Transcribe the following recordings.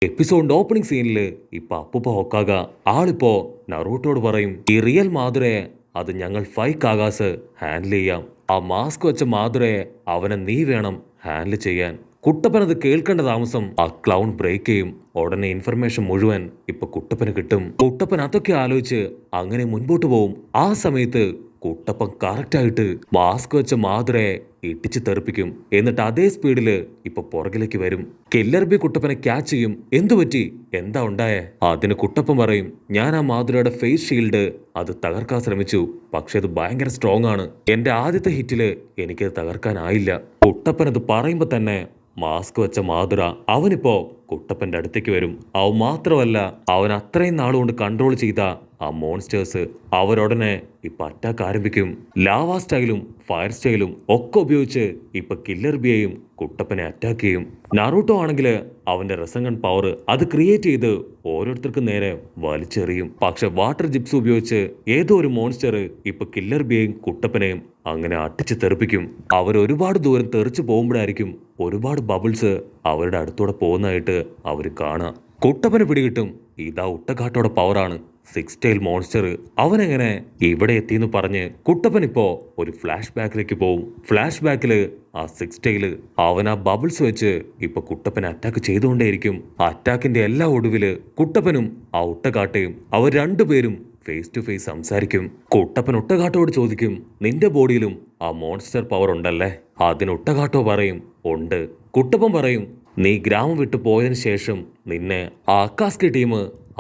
എപ്പിസോഡിന്റെ opening സീനില് ഇപ്പൊ അപ്പുപ്പ ഹൊക്കാക ആളിപ്പോ നറൂട്ടോട് പറയും, ഈ റിയൽ മാതുരയെ അത് ഞങ്ങൾ ഫൈക്ക് ആകാശ് ഹാൻഡിൽ ചെയ്യാം. ആ മാസ്ക് വെച്ച മാതുരയെ അവനെ നീ വേണം ഹാൻഡിൽ ചെയ്യാൻ. കുട്ടപ്പൻ അത് കേൾക്കേണ്ട താമസം ആ ക്ലൗൺ ബ്രേക്ക് ചെയ്യും. ഉടനെ ഇൻഫർമേഷൻ മുഴുവൻ ഇപ്പൊ കുട്ടപ്പന് കിട്ടും. കുട്ടപ്പൻ അതൊക്കെ ആലോചിച്ച് അങ്ങനെ മുൻപോട്ട് പോവും. ആ സമയത്ത് കുട്ടപ്പൻ കറക്റ്റായിട്ട് മാസ്ക് വെച്ച മാതുരയെ ഇടിച്ചു തെറിപ്പിക്കും. എന്നിട്ട് അതേ സ്പീഡില് ഇപ്പൊ പുറകിലേക്ക് വരും. കില്ലർ ബി കുട്ടപ്പനെ ക്യാച്ച് ചെയ്യും. എന്തു പറ്റി, എന്താ ഉണ്ടായേ? അതിന് കുട്ടപ്പൻ പറയും, ഞാൻ ആ മാതുരയുടെ ഫേസ് ഷീൽഡ് അത് തകർക്കാൻ ശ്രമിച്ചു, പക്ഷെ അത് ഭയങ്കര സ്ട്രോങ് ആണ്. എന്റെ ആദ്യത്തെ ഹിറ്റില് എനിക്കത് തകർക്കാനായില്ല. കുട്ടപ്പൻ അത് പറയുമ്പോ തന്നെ മാസ്ക് വെച്ച മാതുര അവനിപ്പോ കുട്ടപ്പന്റെ അടുത്തേക്ക് വരും. അവൻ മാത്രമല്ല, അവൻ അത്രയും നാളുകൊണ്ട് കൺട്രോൾ ചെയ്ത ആ മോൺസ്റ്റേഴ്സ് അവരുടനെ ഇപ്പൊ അറ്റാക്ക് ആരംഭിക്കും. ലാവാ സ്റ്റൈലും ഫയർ സ്റ്റൈലും ഒക്കെ ഉപയോഗിച്ച് ഇപ്പൊ കില്ലർ ബിയെയും കുട്ടപ്പനെ അറ്റാക്ക് ചെയ്യും. നറൂട്ടോ ആണെങ്കിൽ അവന്റെ റസംഗൺ പവർ അത് ക്രിയേറ്റ് ചെയ്ത് ഓരോരുത്തർക്കും നേരെ വലിച്ചെറിയും. പക്ഷെ വാട്ടർ ജിപ്സ് ഉപയോഗിച്ച് ഏതോ ഒരു മോൺസ്റ്റർ ഇപ്പൊ കില്ലർ ബിയെയും കുട്ടപ്പനെയും അങ്ങനെ അട്ടിച്ച് തെറിപ്പിക്കും. അവർ ഒരുപാട് ദൂരം തെറിച്ചു പോകുമ്പോഴായിരിക്കും ഒരുപാട് ബബിൾസ് അവരുടെ അടുത്തൂടെ പോകുന്നതായിട്ട് അവർ കാണാം. കുട്ടപ്പനെ പിടികിട്ടും, ഇതാ ഉട്ടക്കാട്ടോടെ പവറാണ്, 6 ടൈൽ മോൺസ്റ്റർ. അവനെങ്ങനെ ഇവിടെ എത്തിയെന്ന് പറഞ്ഞ് കുട്ടപ്പൻ ഇപ്പോ ഒരു ഫ്ലാഷ് ബാക്കിലേക്ക് പോവും. ഫ്ലാഷ് ബാക്കില് ആ 6 ടൈല് അവൻ ആ ബബിൾസ് വെച്ച് ഇപ്പൊ കുട്ടപ്പനെ അറ്റാക്ക് ചെയ്തുകൊണ്ടേയിരിക്കും. അറ്റാക്കിന്റെ എല്ലാ ഒടുവില് കുട്ടപ്പനും ആ ഉട്ടക്കാട്ടയും അവർ രണ്ടുപേരും ഫേസ് ടു ഫേസ് സംസാരിക്കും. കുട്ടപ്പൻ ഉട്ടകാട്ടോട് ചോദിക്കും, നിന്റെ ബോഡിയിലും ആ മോൺസ്റ്റർ പവർ ഉണ്ടല്ലേ? അതിന് ഉട്ടകാട്ടോ പറയും, ഉണ്ട്. കുട്ടപ്പൻ പറയും, നീ ഗ്രാമം വിട്ടു പോയതിനു ശേഷം നിന്നെ ആ അക്കാസ്കി ടീം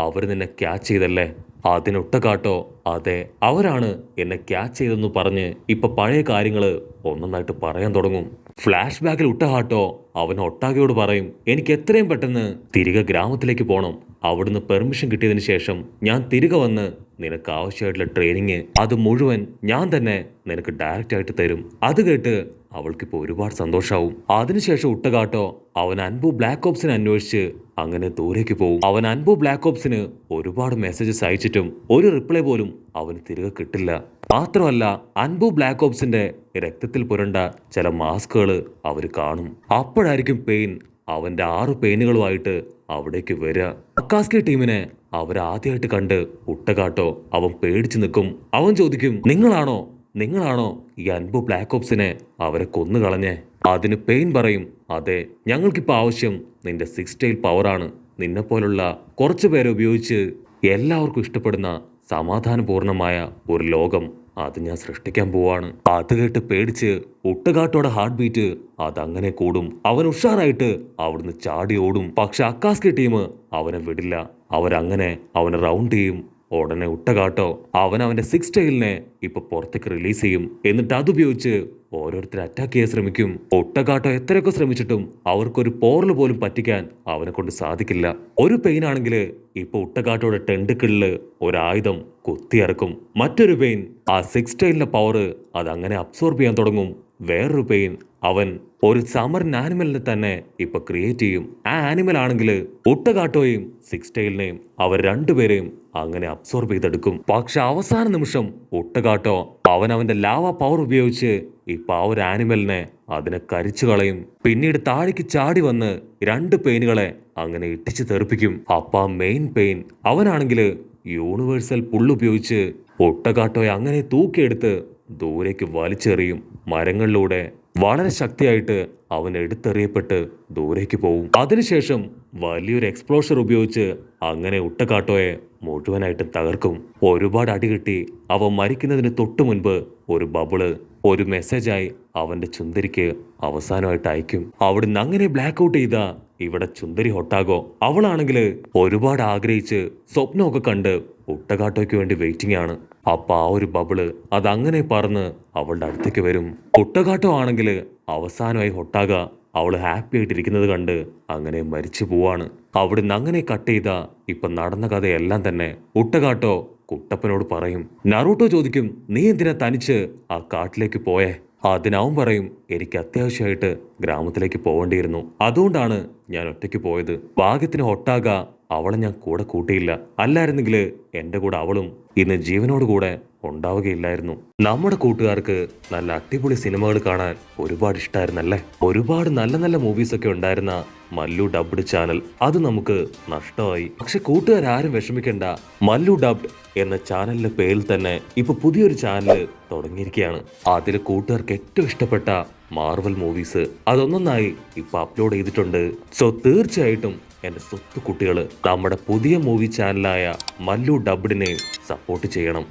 അവർ നിന്നെ ക്യാച്ച് ചെയ്തല്ലേ? അതിന് ഉട്ടകാട്ടോ, അതെ, അവരാണ് എന്നെ ക്യാച്ച് ചെയ്തെന്ന് പറഞ്ഞ് ഇപ്പൊ പഴയ കാര്യങ്ങള് ഒന്നൊന്നായിട്ട് പറയാൻ തുടങ്ങും. ഫ്ലാഷ് ബാക്കിൽ ഉട്ടകാട്ടോ അവൻ ഒട്ടാകയോട് പറയും, എനിക്ക് എത്രയും പെട്ടെന്ന് തിരികെ ഗ്രാമത്തിലേക്ക് പോകണം. അവിടുന്ന് പെർമിഷൻ കിട്ടിയതിന് ശേഷം ഞാൻ തിരികെ വന്ന് നിനക്ക് ആവശ്യമായിട്ടുള്ള ട്രെയിനിങ് അത് മുഴുവൻ ഞാൻ തന്നെ നിനക്ക് ഡയറക്റ്റ് ആയിട്ട് തരും. അത് കേട്ട് അവൾക്കിപ്പോ ഒരുപാട് സന്തോഷാവും. അതിനുശേഷം ഉട്ടകാട്ടോ അവൻ അൻപു ബ്ലാക്ക് ഓപ്സിനെ അന്വേഷിച്ച് അങ്ങനെ ദൂരേക്ക് പോകും. അവൻ അൻപു ബ്ലാക്ക് ഓപ്സിന് ഒരുപാട് മെസ്സേജസ് അയച്ചിട്ടും ഒരു റിപ്ലൈ പോലും അവന് തിരികെ കിട്ടില്ല. മാത്രമല്ല, അൻപു ബ്ലാക്ക് ഓപ്സിന്റെ രക്തത്തിൽ പുരണ്ട ചില മാസ്കുകൾ അവർ കാണും. അപ്പോഴായിരിക്കും പെയിൻ അവന്റെ 6 പെയിനുകളുമായിട്ട് അവിടേക്ക് വരിക. അക്കാസ്കി ടീമിനെ അവരാദ്യമായിട്ട് കണ്ട് ഉട്ടകാട്ടോ അവൻ പേടിച്ചു നിൽക്കും. അവൻ ചോദിക്കും, നിങ്ങളാണോ ഈ അൻപു ബ്ലാക്ക് ഓപ്സിനെ അവരെ കൊന്നുകളഞ്ഞേ? അതിന് പെയിൻ പറയും, അതെ, ഞങ്ങൾക്കിപ്പോൾ ആവശ്യം നിന്റെ 6 ടൈൽ പവറാണ്. നിന്നെപ്പോലുള്ള കുറച്ചു പേരെ ഉപയോഗിച്ച് എല്ലാവർക്കും ഇഷ്ടപ്പെടുന്ന സമാധാനപൂർണമായ ഒരു ലോകം അത് ഞാൻ സൃഷ്ടിക്കാൻ പോവാണ്. അത് കേട്ട് പേടിച്ച് ഉട്ടകാട്ടോടെ ഹാർട്ട് ബീറ്റ് അതങ്ങനെ കൂടും. അവൻ ഉഷാറായിട്ട് അവിടുന്ന് ചാടി ഓടും. പക്ഷെ അക്കാസ്കി ടീം അവനെ വിടില്ല. അവരങ്ങനെ അവനെ റൗണ്ട് ചെയ്യും. ഉടനെ ഉട്ടകാട്ടോ അവന്റെ 6 ടൈലിനെ ഇപ്പൊ പുറത്തേക്ക് റിലീസ് ചെയ്യും. എന്നിട്ട് അതുപയോഗിച്ച് ഓരോരുത്തരെ അറ്റാക്ക് ചെയ്യാൻ ശ്രമിക്കും. ഒട്ടകാട്ടോ എത്രയൊക്കെ ശ്രമിച്ചിട്ടും അവർക്കൊരു പോറൽ പോലും പറ്റിക്കാൻ അവനെ കൊണ്ട് സാധിക്കില്ല. ഒരു പെയിൻ ആണെങ്കിൽ ഇപ്പൊ ഉട്ടകാട്ടോയുടെ ടെൻഡിക്കിളില് ഒരായുധം കുത്തിയിറക്കും. മറ്റൊരു പെയിൻ ആ 6 ടൈലിന്റെ പവർ അതങ്ങനെ അബ്സോർബ് ചെയ്യാൻ തുടങ്ങും. വേറൊരു പെയിൻ അവൻ ഒരു സമരൻ ആനിമലിനെ തന്നെ ഇപ്പൊ ക്രിയേറ്റ് ചെയ്യും. ആ ആനിമൽ ആണെങ്കിൽ ഉട്ടകാട്ടോയും 6 ടൈലിനെയും അവർ രണ്ടുപേരെയും അങ്ങനെ അബ്സോർബ് ചെയ്തെടുക്കും. പക്ഷെ അവസാന നിമിഷം ഉട്ടകാട്ടോ അവന്റെ ലാവ പവർ ഉപയോഗിച്ച് ഇപ്പൊ ആ ഒരു ആനിമലിനെ അതിനെ കരിച്ചു കളയും. പിന്നീട് താഴേക്ക് ചാടി വന്ന് 2 പെയിനുകളെ അങ്ങനെ ഇട്ടിച്ച് തെറിപ്പിക്കും. അപ്പൊ മെയിൻ പെയിൻ അവനാണെങ്കിൽ യൂണിവേഴ്സൽ പുള്ളുപയോഗിച്ച് ഒട്ടകാട്ടോയെ അങ്ങനെ തൂക്കിയെടുത്ത് ദൂരേക്ക് വലിച്ചെറിയും. മരങ്ങളിലൂടെ വളരെ ശക്തിയായിട്ട് അവൻ എടുത്തെറിയപ്പെട്ട് ദൂരേക്ക് പോവും. അതിനുശേഷം വലിയൊരു എക്സ്പ്ലോഷർ ഉപയോഗിച്ച് അങ്ങനെ ഉട്ടകാട്ടോയെ മുഴുവനായിട്ടും തകർക്കും. ഒരുപാട് അടികിട്ടി അവൻ മരിക്കുന്നതിന് തൊട്ടു മുൻപ് ഒരു ബബിള് ഒരു മെസ്സേജായി അവന്റെ ചുന്ദരിക്ക് അവസാനമായിട്ട് അയക്കും. അവിടുന്ന് അങ്ങനെ ബ്ലാക്ക് ഔട്ട് ചെയ്ത ഇവിടെ ചുന്ദരി ഹൊട്ടാഗോ അവളാണെങ്കിൽ ഒരുപാട് ആഗ്രഹിച്ച് സ്വപ്നമൊക്കെ കണ്ട് ഉട്ടകാട്ടോയ്ക്ക് വേണ്ടി വെയിറ്റിംഗ് ആണ്. അപ്പൊ ആ ഒരു ബബിള് അതങ്ങനെ പറന്ന് അവളുടെ അടുത്തേക്ക് വരും. ഉട്ടകാട്ടോ ആണെങ്കിൽ അവസാനമായി ഹൊട്ടാഗ അവള് ഹാപ്പി ആയിട്ടിരിക്കുന്നത് കണ്ട് അങ്ങനെ മരിച്ചു പോവാണ്. അവിടുന്ന് അങ്ങനെ കട്ട് ചെയ്ത ഇപ്പൊ നടന്ന കഥയെല്ലാം തന്നെ ഉട്ടകാട്ടോ കുട്ടപ്പനോട് പറയും. നറൂട്ടോ ചോദിക്കും, നീ എന്തിനാ തനിച്ച് ആ കാട്ടിലേക്ക് പോയേ? അതിനവൻ പറയും, എനിക്ക് അത്യാവശ്യമായിട്ട് ഗ്രാമത്തിലേക്ക് പോകേണ്ടിയിരുന്നു. അതുകൊണ്ടാണ് ഞാൻ ഒറ്റയ്ക്ക് പോയത്. ഭാഗ്യത്തിന് ഒട്ടാക അവളെ ഞാൻ കൂടെ കൂട്ടിയില്ല. അല്ലായിരുന്നെങ്കിൽ എന്റെ കൂടെ അവളും ഇന്ന് ജീവനോട് കൂടെ ഉണ്ടാവുകയില്ലായിരുന്നു. നമ്മുടെ കൂട്ടുകാർക്ക് നല്ല അടിപൊളി സിനിമകൾ കാണാൻ ഒരുപാട് ഇഷ്ടമായിരുന്നല്ലേ. ഒരുപാട് നല്ല നല്ല മൂവീസ് ഒക്കെ ഉണ്ടായിരുന്ന മല്ലു ഡബ്ഡ് ചാനൽ അത് നമുക്ക് നഷ്ടമായി. പക്ഷെ കൂട്ടുകാരും വിഷമിക്കണ്ട, മല്ലു ഡബ്ഡ് എന്ന ചാനലിന്റെ പേരിൽ തന്നെ ഇപ്പൊ പുതിയൊരു ചാനൽ തുടങ്ങിയിരിക്കുകയാണ്. അതിൽ കൂട്ടുകാർക്ക് ഏറ്റവും ഇഷ്ടപ്പെട്ട മാർവൽ മൂവീസ് അതൊന്നൊന്നായി ഇപ്പൊ അപ്ലോഡ് ചെയ്തിട്ടുണ്ട്. സോ തീർച്ചയായിട്ടും എന്റെ സ്വത്ത് കുട്ടികള് നമ്മുടെ പുതിയ മൂവി ചാനലായ മല്ലു ഡബ്ഡിനെ സപ്പോർട്ട് ചെയ്യണം.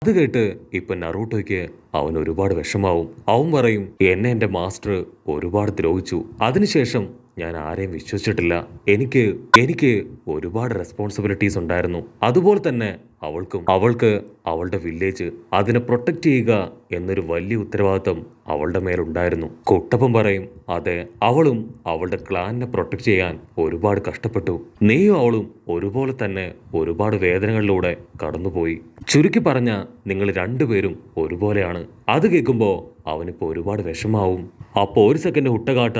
അത് കേട്ട് ഇപ്പൊ നറൂട്ടോയ്ക്ക് അവൻ ഒരുപാട് വിഷമാവും. അവൻ പറയും, എന്നെ എന്റെ മാസ്റ്റർ ഒരുപാട് ദ്രോഹിച്ചു. അതിനുശേഷം ഞാൻ ആരെയും വിശ്വസിച്ചിട്ടില്ല. എനിക്ക് ഒരുപാട് റെസ്പോൺസിബിലിറ്റീസ് ഉണ്ടായിരുന്നു. അതുപോലെ തന്നെ അവൾക്ക് അവളുടെ വില്ലേജ് അതിനെ പ്രൊട്ടക്ട് ചെയ്യുക എന്നൊരു വലിയ ഉത്തരവാദിത്വം അവളുടെ മേലുണ്ടായിരുന്നു. കുട്ടപ്പൻ പറയും, അതെ, അവളും അവളുടെ ക്ലാനിനെ പ്രൊട്ടക്ട് ചെയ്യാൻ ഒരുപാട് കഷ്ടപ്പെട്ടു. നീയും അവളും ഒരുപോലെ തന്നെ ഒരുപാട് വേദനകളിലൂടെ കടന്നുപോയി. ചുരുക്കി പറഞ്ഞ നിങ്ങൾ രണ്ടുപേരും ഒരുപോലെയാണ്. അത് കേൾക്കുമ്പോ അവനിപ്പോ ഒരുപാട് വിഷമാവും. അപ്പോ ഒരു സെക്കൻഡ് ഹുട്ടകാട്ട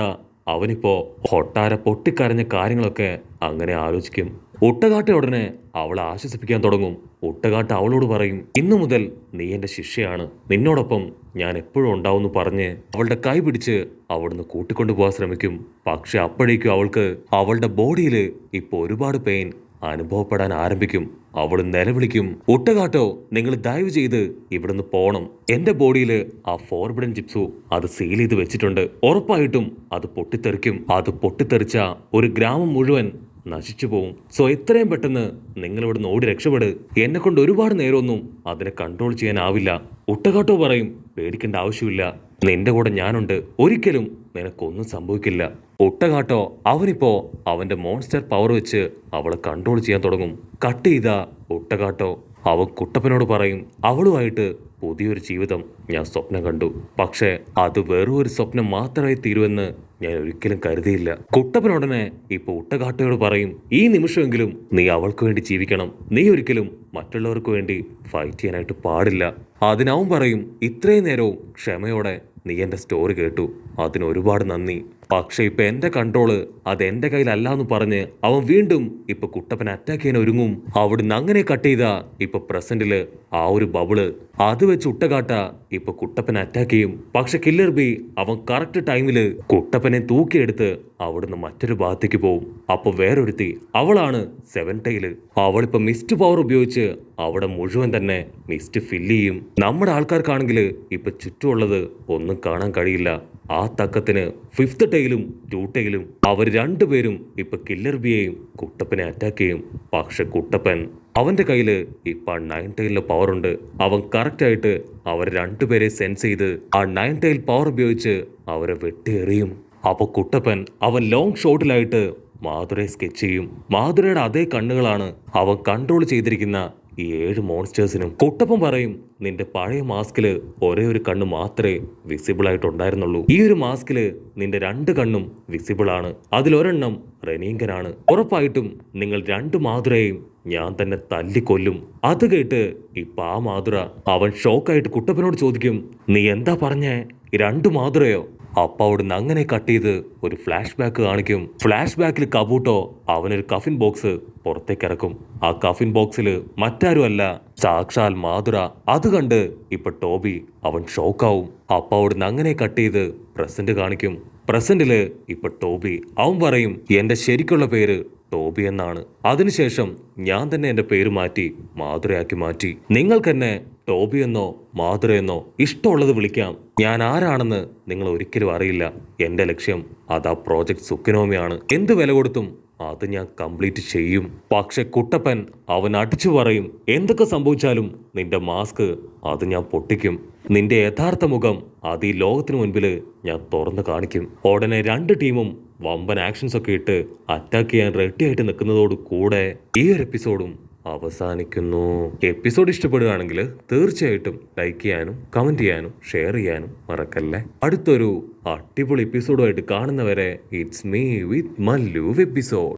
അവനിപ്പോ ഹൊട്ടാര പൊട്ടിക്കരഞ്ഞ കാര്യങ്ങളൊക്കെ അങ്ങനെ ആലോചിക്കും. ഉട്ടകാട്ട ഉടനെ അവളെ ആശ്വസിപ്പിക്കാൻ തുടങ്ങും. ഉട്ടകാട്ട അവളോട് പറയും, ഇന്നു മുതൽ നീ എന്റെ ശിഷ്യയാണ്, നിന്നോടൊപ്പം ഞാൻ എപ്പോഴും ഉണ്ടാവുമെന്ന് പറഞ്ഞ് അവളുടെ കൈ പിടിച്ച് അവിടുന്ന് കൂട്ടിക്കൊണ്ടുപോകാൻ ശ്രമിക്കും. പക്ഷെ അപ്പോഴേക്കും അവൾക്ക് അവളുടെ ബോഡിയിൽ ഇപ്പൊ ഒരുപാട് പെയിൻ അനുഭവപ്പെടാൻ ആരംഭിക്കും. അവൾ നിലവിളിക്കും, ഉട്ടകാട്ടോ, നിങ്ങൾ ദയവ് ചെയ്ത് ഇവിടുന്ന് പോണം. എന്റെ ബോഡിയിൽ ആ ഫോർബിഡൻ ചിപ്സു അത് സീൽ ചെയ്ത് വെച്ചിട്ടുണ്ട്. ഉറപ്പായിട്ടും അത് പൊട്ടിത്തെറിക്കും. അത് പൊട്ടിത്തെറിച്ച ഒരു ഗ്രാമം മുഴുവൻ നശിച്ചു പോവും. സോ എത്രയും പെട്ടെന്ന് നിങ്ങൾ ഇവിടുന്ന് ഓടി രക്ഷപ്പെട്. എന്നെ കൊണ്ട് ഒരുപാട് നേരമൊന്നും അതിനെ കൺട്രോൾ ചെയ്യാനാവില്ല. ഉട്ടകാട്ടോ പറയും, പേടിക്കേണ്ട ആവശ്യമില്ല, നിന്റെ കൂടെ ഞാനുണ്ട്, ഒരിക്കലും നിനക്കൊന്നും സംഭവിക്കില്ല. ഉട്ടകാട്ടോ അവനിപ്പോ അവന്റെ മോൺസ്റ്റർ പവർ വെച്ച് അവളെ കൺട്രോൾ ചെയ്യാൻ തുടങ്ങും. കട്ട് ചെയ്ത ഉട്ടകാട്ടോ അവൻ കുട്ടപ്പനോട് പറയും, അവളുമായിട്ട് പുതിയൊരു ജീവിതം ഞാൻ സ്വപ്നം കണ്ടു. പക്ഷേ അത് വെറും ഒരു സ്വപ്നം മാത്രമായി തീരുമെന്ന് ഞാൻ ഒരിക്കലും കരുതിയില്ല. കുട്ടപ്പനുടനെ ഇപ്പൊ ഉട്ടകാട്ടയോട് പറയും, ഈ നിമിഷമെങ്കിലും നീ അവൾക്ക് വേണ്ടി ജീവിക്കണം. നീ ഒരിക്കലും മറ്റുള്ളവർക്ക് വേണ്ടി ഫൈറ്റ് ചെയ്യാനായിട്ട് പാടില്ല. അതിനവൻ പറയും, ഇത്രയും നേരവും ക്ഷമയോടെ നീ എന്റെ സ്റ്റോറി കേട്ടു, അതിന് ഒരുപാട് നന്ദി. പക്ഷെ ഇപ്പൊ എന്റെ കൺട്രോള് അത് എന്റെ കയ്യിലല്ല എന്ന് പറഞ്ഞ് അവൻ വീണ്ടും ഇപ്പൊ കുട്ടപ്പനെ അറ്റാക്ക് ചെയ്യാൻ ഒരുങ്ങും. അവിടുന്ന് അങ്ങനെ കട്ട് ചെയ്ത ഇപ്പൊ പ്രസന്റില് ആ ഒരു ബബിള് അത് വെച്ച് ഉട്ടകാട്ട ഇപ്പൊ കുട്ടപ്പനെ അറ്റാക്ക് ചെയ്യും. പക്ഷെ കില്ലർ ബി അവൻ കറക്റ്റ് ടൈമില് കുട്ടപ്പനെ തൂക്കിയെടുത്ത് അവിടുന്ന് മറ്റൊരു ഭാഗത്തേക്ക് പോവും. അപ്പൊ വേറൊരുത്തി അവളാണ് സെവൻ ടൈല്. അവളിപ്പോ മിസ്റ്റ് പവർ ഉപയോഗിച്ച് അവിടെ മുഴുവൻ തന്നെ മിസ്റ്റ് ഫില്ല് ചെയ്യും. നമ്മുടെ ആൾക്കാർക്കാണെങ്കിൽ ഇപ്പൊ ചുറ്റുമുള്ളത് ഒന്നും കാണാൻ കഴിയില്ല. ആ തക്കത്തിന് ഫിഫ്ത്ത് ടൈലും ടൂ ടൈലും അവർ രണ്ടുപേരും ഇപ്പൊ കില്ലർ ബിയെയും കുട്ടപ്പനെ അറ്റാക്ക് ചെയ്യും. പക്ഷെ കുട്ടപ്പൻ അവന്റെ കയ്യില് ഇപ്പൊ 9 ടൈലിന്റെ പവർ ഉണ്ട്. അവൻ കറക്റ്റ് ആയിട്ട് അവർ രണ്ടുപേരെ സെൻസ് ചെയ്ത് ആ 9 ടൈൽ പവർ ഉപയോഗിച്ച് അവരെ വെട്ടിയെറിയും. അപ്പൊ കുട്ടപ്പൻ അവൻ ലോങ് ഷോട്ടിലായിട്ട് മാധുരയെ സ്കെച്ച് ചെയ്യും. മാധുരയുടെ അതേ കണ്ണുകളാണ് അവൻ കൺട്രോൾ ചെയ്തിരിക്കുന്ന ഈ 7 മോൺസ്റ്റേഴ്സിനും. കുട്ടപ്പൻ പറയും, നിന്റെ പഴയ മാസ്കില് ഒരേ ഒരു കണ്ണ് മാത്രമേ വിസിബിൾ ആയിട്ടുണ്ടായിരുന്നുള്ളൂ. ഈ ഒരു മാസ്കില് നിന്റെ 2 കണ്ണും വിസിബിൾ ആണ്. അതിലൊരെണ്ണം റെനീങ്കനാണ്. ഉറപ്പായിട്ടും നിങ്ങൾ 2 മാധുരയും ഞാൻ തന്നെ തല്ലിക്കൊല്ലും. അത് കേട്ട് ഇപ്പൊ ആ മാധുര അവൻ ഷോക്കായിട്ട് കുട്ടപ്പനോട് ചോദിക്കും, നീ എന്താ പറഞ്ഞേ, 2 മാധുരയോ? അപ്പൊ അവിടുന്ന് അങ്ങനെ കട്ട് ചെയ്ത് ഒരു ഫ്ലാഷ് ബാക്ക് കാണിക്കും. ഫ്ലാഷ് ബാക്കിൽ കബൂട്ടോ അവനൊരു കഫിൻ ബോക്സ് പുറത്തേക്ക് ഇറക്കും. ആ കഫിൻ ബോക്സിൽ മറ്റാരുമല്ല, സാക്ഷാൽ മാധുര. അത് കണ്ട് ഇപ്പൊ ടോബി അവൻ ഷോക്കാവും. അപ്പൊ അവിടുന്ന് അങ്ങനെ കട്ട് ചെയ്ത് പ്രസന്റ് കാണിക്കും. പ്രസന്റില് ഇപ്പൊ ടോബി അവൻ പറയും, എന്റെ ശരിക്കുള്ള പേര് ടോബി എന്നാണ്. അതിനുശേഷം ഞാൻ തന്നെ എന്റെ പേര് മാറ്റി മാധുരയാക്കി മാറ്റി. നിങ്ങൾക്കെന്നെ ടോബി എന്നോ മാധുര എന്നോ ഇഷ്ടമുള്ളത് വിളിക്കാം. ഞാൻ ആരാണെന്ന് നിങ്ങൾ ഒരിക്കലും അറിയില്ല. എന്റെ ലക്ഷ്യം അതാ പ്രോജക്ട് സുക്കിനോമിയാണ്. എന്ത് വില കൊടുത്തും അത് ഞാൻ കംപ്ലീറ്റ് ചെയ്യും. പക്ഷെ കുട്ടപ്പൻ അവൻ അടിച്ചു പറയും, എന്തൊക്കെ സംഭവിച്ചാലും നിന്റെ മാസ്ക് അത് ഞാൻ പൊട്ടിക്കും. നിന്റെ യഥാർത്ഥ മുഖം അത് ഈ ലോകത്തിന് മുൻപില് ഞാൻ തുറന്നു കാണിക്കും. ഉടനെ 2 ടീമും വമ്പൻ ആക്ഷൻസ് ഒക്കെ ഇട്ട് അറ്റാക്ക് ചെയ്യാൻ റെഡി ആയിട്ട് നിൽക്കുന്നതോട് കൂടെ ഈ ഒരു എപ്പിസോഡും അവസാനിക്കുന്നു. എപ്പിസോഡ് ഇഷ്ടപ്പെടുകയാണെങ്കിൽ തീർച്ചയായിട്ടും ലൈക്ക് ചെയ്യാനും കമന്റ് ചെയ്യാനും ഷെയർ ചെയ്യാനും മറക്കല്ലേ. അടുത്തൊരു അടിപൊളി എപ്പിസോഡുമായിട്ട് കാണുന്നവരെ it's me with Mallu episode.